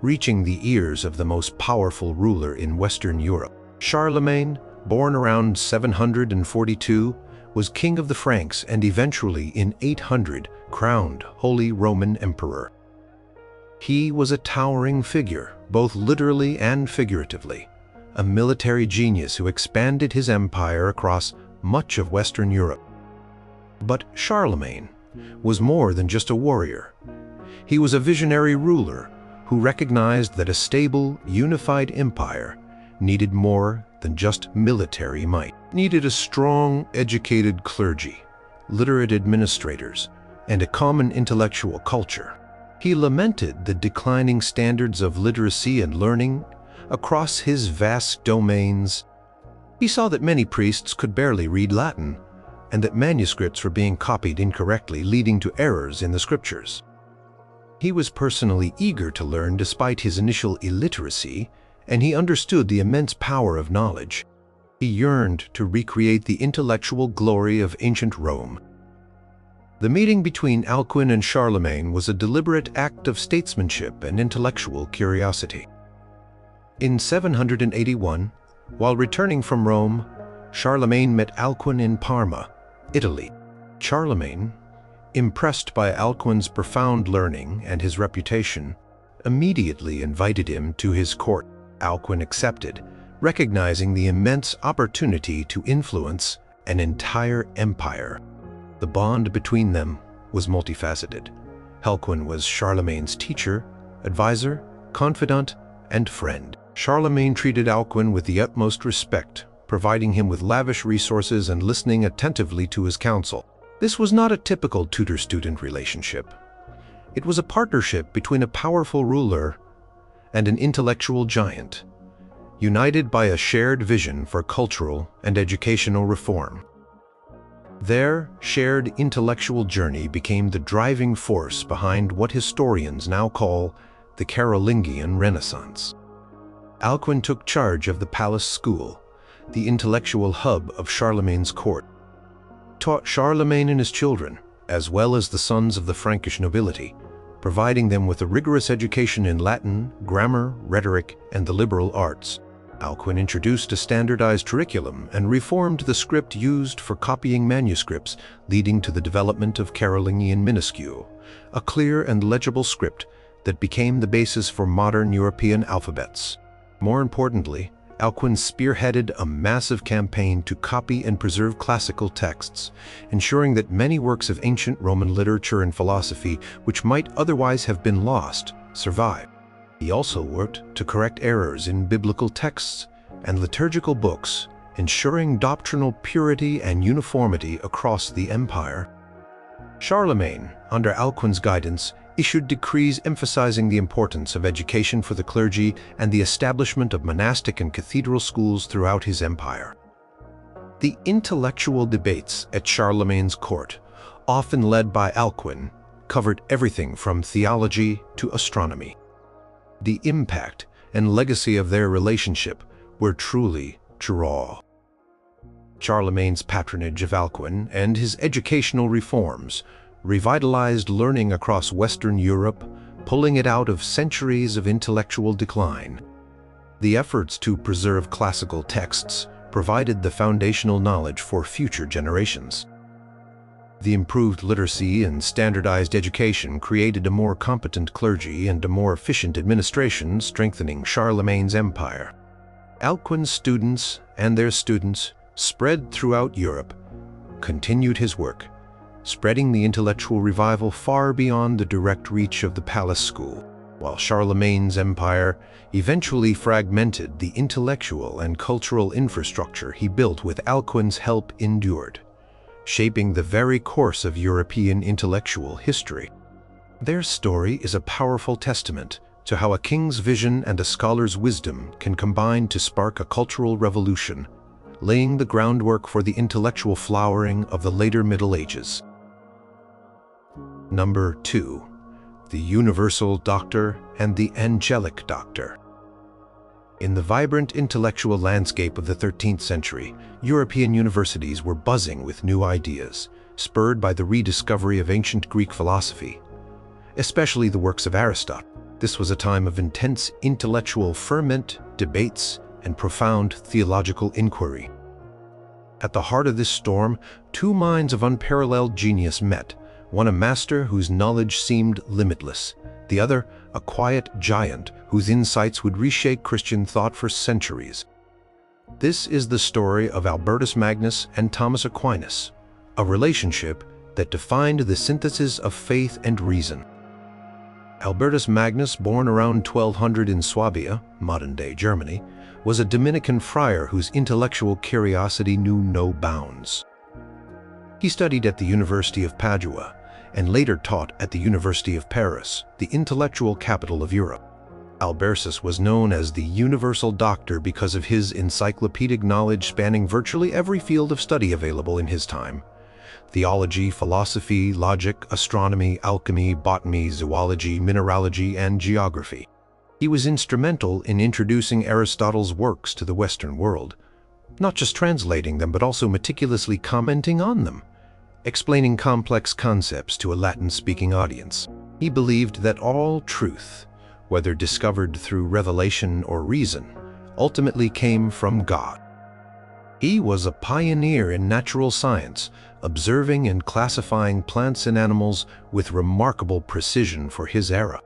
A: reaching the ears of the most powerful ruler in Western Europe. Charlemagne, born around 742, was king of the Franks and eventually in 800 crowned Holy Roman Emperor. He was a towering figure, both literally and figuratively, a military genius who expanded his empire across much of Western Europe. But Charlemagne was more than just a warrior. He was a visionary ruler who recognized that a stable, unified empire needed more than just military might. It needed a strong, educated clergy, literate administrators, and a common intellectual culture. He lamented the declining standards of literacy and learning across his vast domains. He saw that many priests could barely read Latin, and that manuscripts were being copied incorrectly, leading to errors in the scriptures. He was personally eager to learn despite his initial illiteracy, and he understood the immense power of knowledge. He yearned to recreate the intellectual glory of ancient Rome. The meeting between Alcuin and Charlemagne was a deliberate act of statesmanship and intellectual curiosity. In 781, while returning from Rome, Charlemagne met Alcuin in Parma, Italy. Charlemagne, impressed by Alcuin's profound learning and his reputation, immediately invited him to his court. Alcuin accepted, recognizing the immense opportunity to influence an entire empire. The bond between them was multifaceted. Alcuin was Charlemagne's teacher, advisor, confidant, and friend. Charlemagne treated Alcuin with the utmost respect, providing him with lavish resources and listening attentively to his counsel. This was not a typical tutor-student relationship. It was a partnership between a powerful ruler and an intellectual giant, united by a shared vision for cultural and educational reform. Their shared intellectual journey became the driving force behind what historians now call the Carolingian Renaissance. Alcuin took charge of the palace school, the intellectual hub of Charlemagne's court, taught Charlemagne and his children, as well as the sons of the Frankish nobility, providing them with a rigorous education in Latin, grammar, rhetoric, and the liberal arts. Alcuin introduced a standardized curriculum and reformed the script used for copying manuscripts, leading to the development of Carolingian minuscule, a clear and legible script that became the basis for modern European alphabets. More importantly, Alcuin spearheaded a massive campaign to copy and preserve classical texts, ensuring that many works of ancient Roman literature and philosophy, which might otherwise have been lost, survived. He also worked to correct errors in biblical texts and liturgical books, ensuring doctrinal purity and uniformity across the empire. Charlemagne, under Alcuin's guidance, issued decrees emphasizing the importance of education for the clergy and the establishment of monastic and cathedral schools throughout his empire. The intellectual debates at Charlemagne's court, often led by Alcuin, covered everything from theology to astronomy. The impact and legacy of their relationship were truly raw. Charlemagne's patronage of Alcuin and his educational reforms revitalized learning across Western Europe, pulling it out of centuries of intellectual decline. The efforts to preserve classical texts provided the foundational knowledge for future generations. The improved literacy and standardized education created a more competent clergy and a more efficient administration, strengthening Charlemagne's empire. Alcuin's students and their students, spread throughout Europe, continued his work, spreading the intellectual revival far beyond the direct reach of the palace school, while Charlemagne's empire eventually fragmented. The intellectual and cultural infrastructure he built with Alcuin's help endured, shaping the very course of European intellectual history. Their story is a powerful testament to how a king's vision and a scholar's wisdom can combine to spark a cultural revolution, laying the groundwork for the intellectual flowering of the later Middle Ages. Number 2. The Universal Doctor and the Angelic Doctor. In the vibrant intellectual landscape of the 13th century, European universities were buzzing with new ideas, spurred by the rediscovery of ancient Greek philosophy, especially the works of Aristotle. This was a time of intense intellectual ferment, debates, and profound theological inquiry. At the heart of this storm, two minds of unparalleled genius met, one a master whose knowledge seemed limitless, the other a quiet giant whose insights would reshape Christian thought for centuries. This is the story of Albertus Magnus and Thomas Aquinas, a relationship that defined the synthesis of faith and reason. Albertus Magnus, born around 1200 in Swabia, modern-day Germany, was a Dominican friar whose intellectual curiosity knew no bounds. He studied at the University of Padua and later taught at the University of Paris, the intellectual capital of Europe. Albertus was known as the Universal Doctor because of his encyclopedic knowledge spanning virtually every field of study available in his time: theology, philosophy, logic, astronomy, alchemy, botany, zoology, mineralogy, and geography. He was instrumental in introducing Aristotle's works to the Western world, not just translating them but also meticulously commenting on them, explaining complex concepts to a Latin-speaking audience. He believed that all truth, whether discovered through revelation or reason, ultimately came from God. He was a pioneer in natural science, observing and classifying plants and animals with remarkable precision for his era.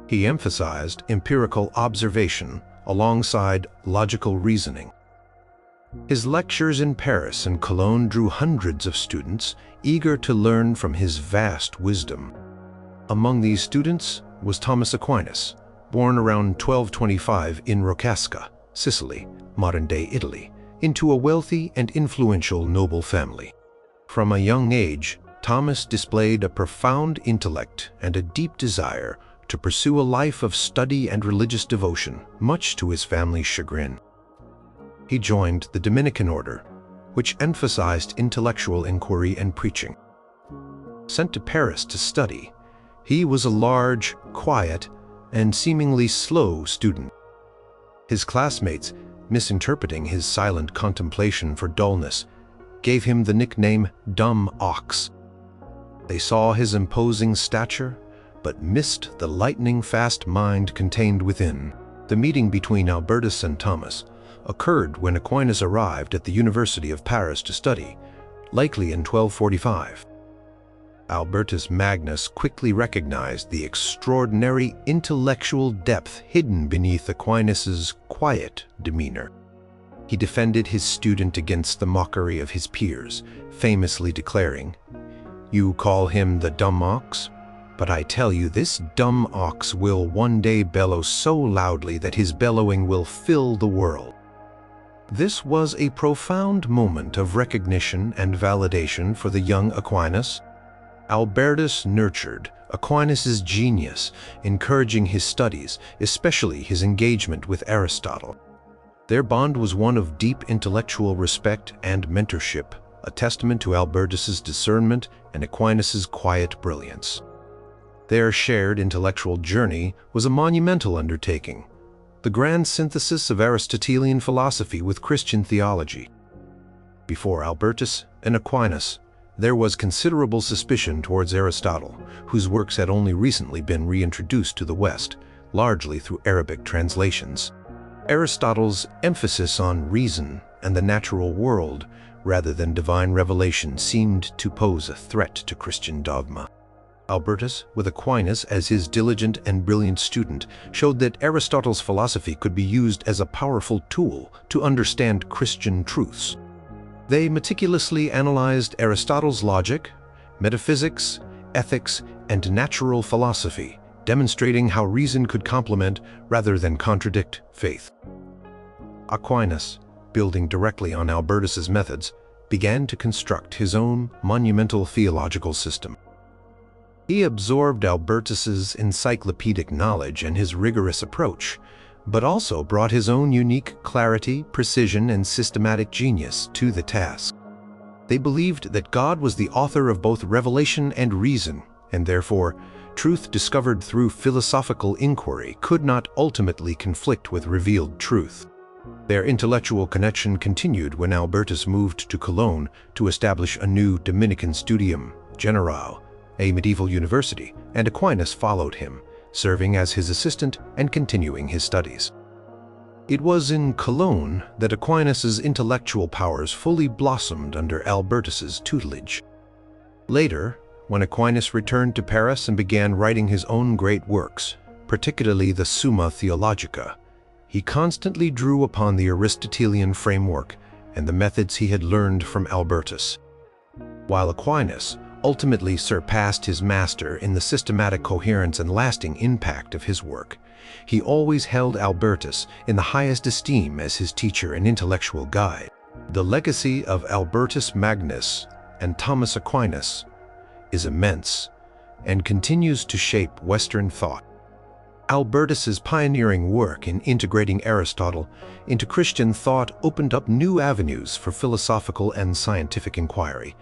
A: He emphasized empirical observation alongside logical reasoning. His lectures in Paris and Cologne drew hundreds of students eager to learn from his vast wisdom. Among these students was Thomas Aquinas, born around 1225 in Grosseteste, Sicily, modern-day Italy, into a wealthy and influential noble family. From a young age, Thomas displayed a profound intellect and a deep desire to pursue a life of study and religious devotion, much to his family's chagrin. He joined the Dominican order, which emphasized intellectual inquiry and preaching. Sent to Paris to study, he was a large, quiet, and seemingly slow student. His classmates, misinterpreting his silent contemplation for dullness, gave him the nickname Dumb Ox. They saw his imposing stature, but missed the lightning-fast mind contained within. The meeting between Albertus and Thomas occurred when Aquinas arrived at the University of Paris to study, likely in 1245. Albertus Magnus quickly recognized the extraordinary intellectual depth hidden beneath Aquinas's quiet demeanor. He defended his student against the mockery of his peers, famously declaring, "You call him the dumb ox? But I tell you, this dumb ox will one day bellow so loudly that his bellowing will fill the world." This was a profound moment of recognition and validation for the young Aquinas. Albertus nurtured Aquinas's genius, encouraging his studies, especially his engagement with Aristotle. Their bond was one of deep intellectual respect and mentorship, a testament to Albertus's discernment and Aquinas's quiet brilliance. Their shared intellectual journey was a monumental undertaking, the grand synthesis of Aristotelian philosophy with Christian theology. Before Albertus and Aquinas, There was considerable suspicion towards Aristotle, whose works had only recently been reintroduced to the West, largely through Arabic translations. Aristotle's emphasis on reason and the natural world, rather than divine revelation, seemed to pose a threat to Christian dogma. Albertus, with Aquinas as his diligent and brilliant student, showed that Aristotle's philosophy could be used as a powerful tool to understand Christian truths. They meticulously analyzed Aristotle's logic, metaphysics, ethics, and natural philosophy, demonstrating how reason could complement rather than contradict faith. Aquinas, building directly on Albertus's methods, began to construct his own monumental theological system. He absorbed Albertus's encyclopedic knowledge and his rigorous approach, but also brought his own unique clarity, precision, and systematic genius to the task. They believed that God was the author of both revelation and reason, and therefore, truth discovered through philosophical inquiry could not ultimately conflict with revealed truth. Their intellectual connection continued when Albertus moved to Cologne to establish a new Dominican Studium Generale, a medieval university, and Aquinas followed him, serving as his assistant and continuing his studies. It was in Cologne that Aquinas's intellectual powers fully blossomed under Albertus's tutelage. Later, when Aquinas returned to Paris and began writing his own great works, particularly the Summa Theologica, he constantly drew upon the Aristotelian framework and the methods he had learned from Albertus. While Aquinas ultimately surpassed his master in the systematic coherence and lasting impact of his work, he always held Albertus in the highest esteem as his teacher and intellectual guide. The legacy of Albertus Magnus and Thomas Aquinas is immense and continues to shape Western thought. Albertus's pioneering work in integrating Aristotle into Christian thought opened up new avenues for philosophical and scientific inquiry,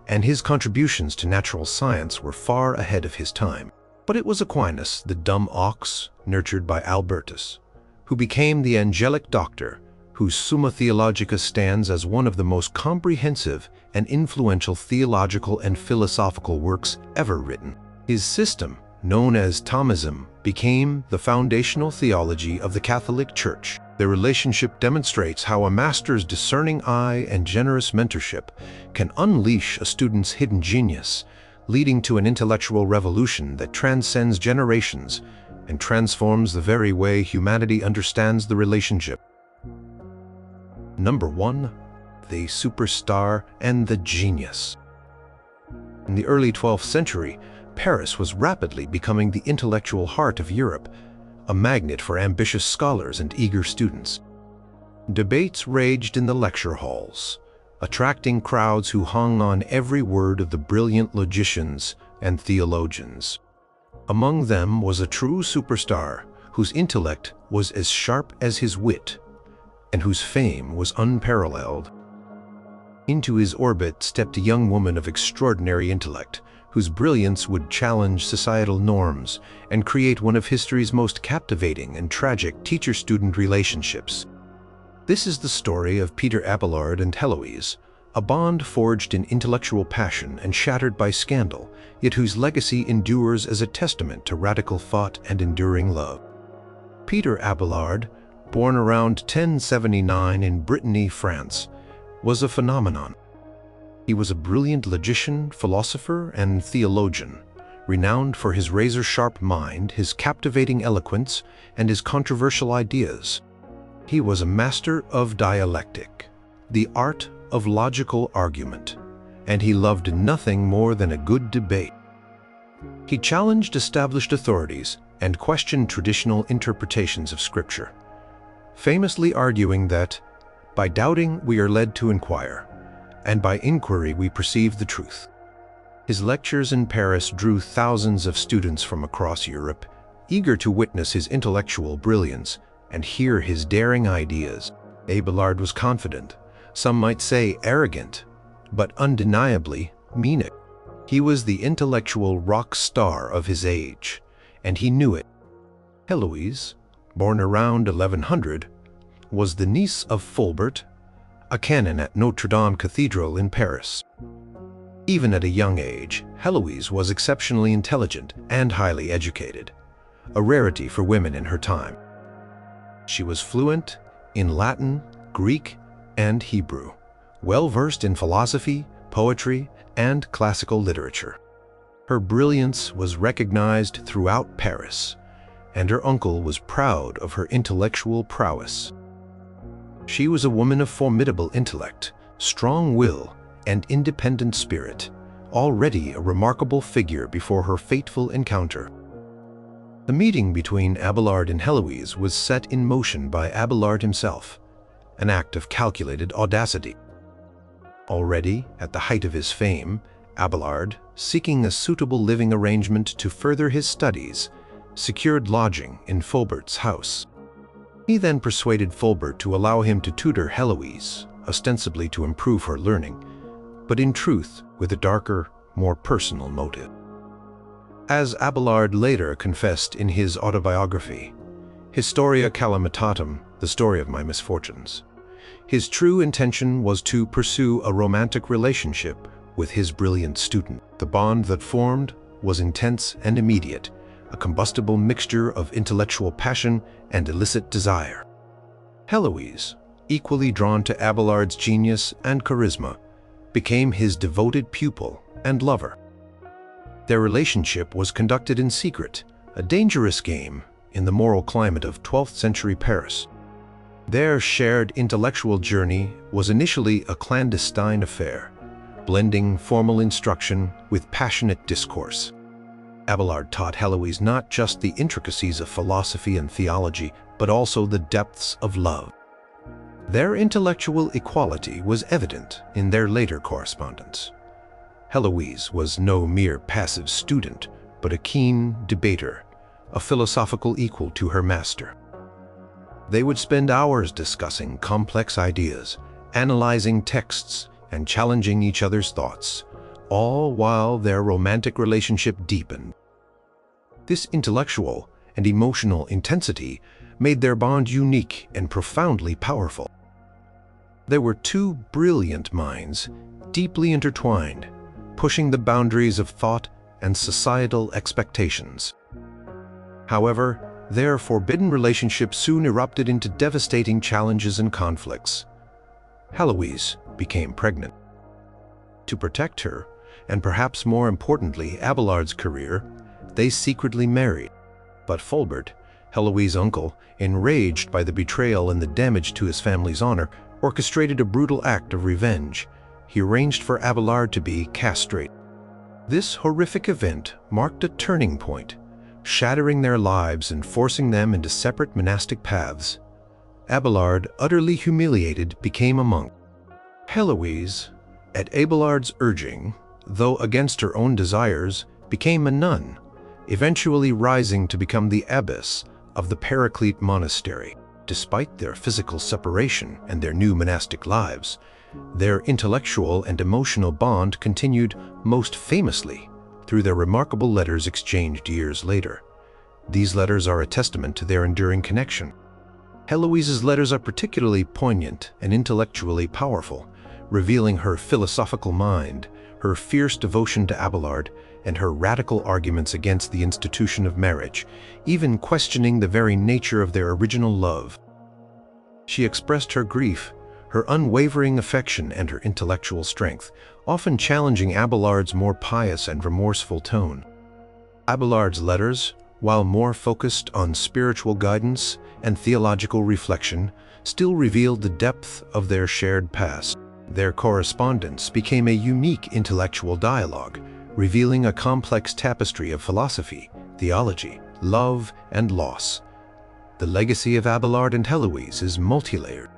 A: and his contributions to natural science were far ahead of his time. But it was Aquinas, the dumb ox, nurtured by Albertus, who became the angelic doctor, whose Summa Theologica stands as one of the most comprehensive and influential theological and philosophical works ever written. His system, known as Thomism, became the foundational theology of the Catholic Church. Their relationship demonstrates how a master's discerning eye and generous mentorship can unleash a student's hidden genius, leading to an intellectual revolution that transcends generations and transforms the very way humanity understands the relationship. Number 1. The superstar and the genius. In the early 12th century, Paris was rapidly becoming the intellectual heart of Europe, a magnet for ambitious scholars and eager students. Debates raged in the lecture halls, attracting crowds who hung on every word of the brilliant logicians and theologians. Among them was a true superstar whose intellect was as sharp as his wit, and whose fame was unparalleled. Into his orbit stepped a young woman of extraordinary intellect, whose brilliance would challenge societal norms and create one of history's most captivating and tragic teacher-student relationships. This is the story of Peter Abelard and Heloise, a bond forged in intellectual passion and shattered by scandal, yet whose legacy endures as a testament to radical thought and enduring love. Peter Abelard, born around 1079 in Brittany, France, was a phenomenon. He was a brilliant logician, philosopher, and theologian, renowned for his razor-sharp mind, his captivating eloquence, and his controversial ideas. He was a master of dialectic, the art of logical argument, and he loved nothing more than a good debate. He challenged established authorities and questioned traditional interpretations of Scripture, famously arguing that, "By doubting we are led to inquire, and by inquiry we perceive the truth." His lectures in Paris drew thousands of students from across Europe, eager to witness his intellectual brilliance and hear his daring ideas. Abelard was confident, some might say arrogant, but undeniably meaning. He was the intellectual rock star of his age, and he knew it. Heloise, born around 1100, was the niece of Fulbert, a canon at Notre Dame Cathedral in Paris. Even at a young age, Heloise was exceptionally intelligent and highly educated, a rarity for women in her time. She was fluent in Latin, Greek, and Hebrew, well-versed in philosophy, poetry, and classical literature. Her brilliance was recognized throughout Paris, and her uncle was proud of her intellectual prowess. She was a woman of formidable intellect, strong will, and independent spirit, already a remarkable figure before her fateful encounter. The meeting between Abelard and Heloise was set in motion by Abelard himself, an act of calculated audacity. Already, at the height of his fame, Abelard, seeking a suitable living arrangement to further his studies, secured lodging in Fulbert's house. He then persuaded Fulbert to allow him to tutor Heloise, ostensibly to improve her learning, but in truth with a darker, more personal motive. As Abelard later confessed in his autobiography, Historia Calamitatum, the story of my misfortunes, his true intention was to pursue a romantic relationship with his brilliant student. The bond that formed was intense and immediate, a combustible mixture of intellectual passion and illicit desire. Heloise, equally drawn to Abelard's genius and charisma, became his devoted pupil and lover. Their relationship was conducted in secret, a dangerous game in the moral climate of 12th century Paris. Their shared intellectual journey was initially a clandestine affair, blending formal instruction with passionate discourse. Abelard taught Heloise not just the intricacies of philosophy and theology, but also the depths of love. Their intellectual equality was evident in their later correspondence. Heloise was no mere passive student, but a keen debater, a philosophical equal to her master. They would spend hours discussing complex ideas, analyzing texts, and challenging each other's thoughts, all while their romantic relationship deepened. This intellectual and emotional intensity made their bond unique and profoundly powerful. They were two brilliant minds, deeply intertwined, pushing the boundaries of thought and societal expectations. However, their forbidden relationship soon erupted into devastating challenges and conflicts. Heloise became pregnant. To protect her, and perhaps more importantly Abelard's career, they secretly married. But Fulbert, Heloise's uncle, enraged by the betrayal and the damage to his family's honor, orchestrated a brutal act of revenge. He arranged for Abelard to be castrated. This horrific event marked a turning point, shattering their lives and forcing them into separate monastic paths. Abelard, utterly humiliated, became a monk. Heloise, at Abelard's urging, though against her own desires, became a nun, eventually rising to become the abbess of the Paraclete monastery. Despite their physical separation and their new monastic lives, their intellectual and emotional bond continued most famously through their remarkable letters exchanged years later. These letters are a testament to their enduring connection. Heloise's letters are particularly poignant and intellectually powerful, revealing her philosophical mind, her fierce devotion to Abelard, and her radical arguments against the institution of marriage, even questioning the very nature of their original love. She expressed her grief, her unwavering affection, and her intellectual strength, often challenging Abelard's more pious and remorseful tone. Abelard's letters, while more focused on spiritual guidance and theological reflection, still revealed the depth of their shared past. Their correspondence became a unique intellectual dialogue, revealing a complex tapestry of philosophy, theology, love, and loss. The legacy of Abelard and Heloise is multi-layered.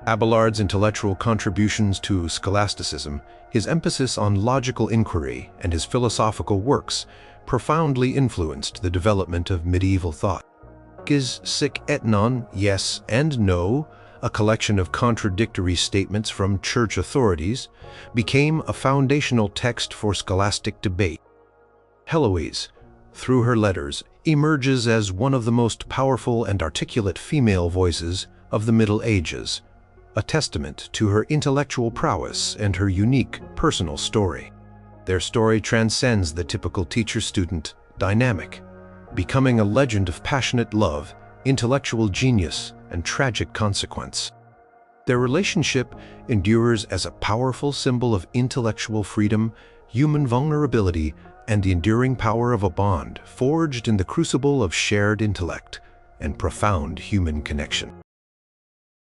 A: Abelard's intellectual contributions to scholasticism, his emphasis on logical inquiry, and his philosophical works profoundly influenced the development of medieval thought. Is sic et non, yes and no, a collection of contradictory statements from church authorities, became a foundational text for scholastic debate. Heloise, through her letters, emerges as one of the most powerful and articulate female voices of the Middle Ages, a testament to her intellectual prowess and her unique personal story. Their story transcends the typical teacher-student dynamic, becoming a legend of passionate love, intellectual genius, and tragic consequence. Their relationship endures as a powerful symbol of intellectual freedom, human vulnerability, and the enduring power of a bond forged in the crucible of shared intellect and profound human connection.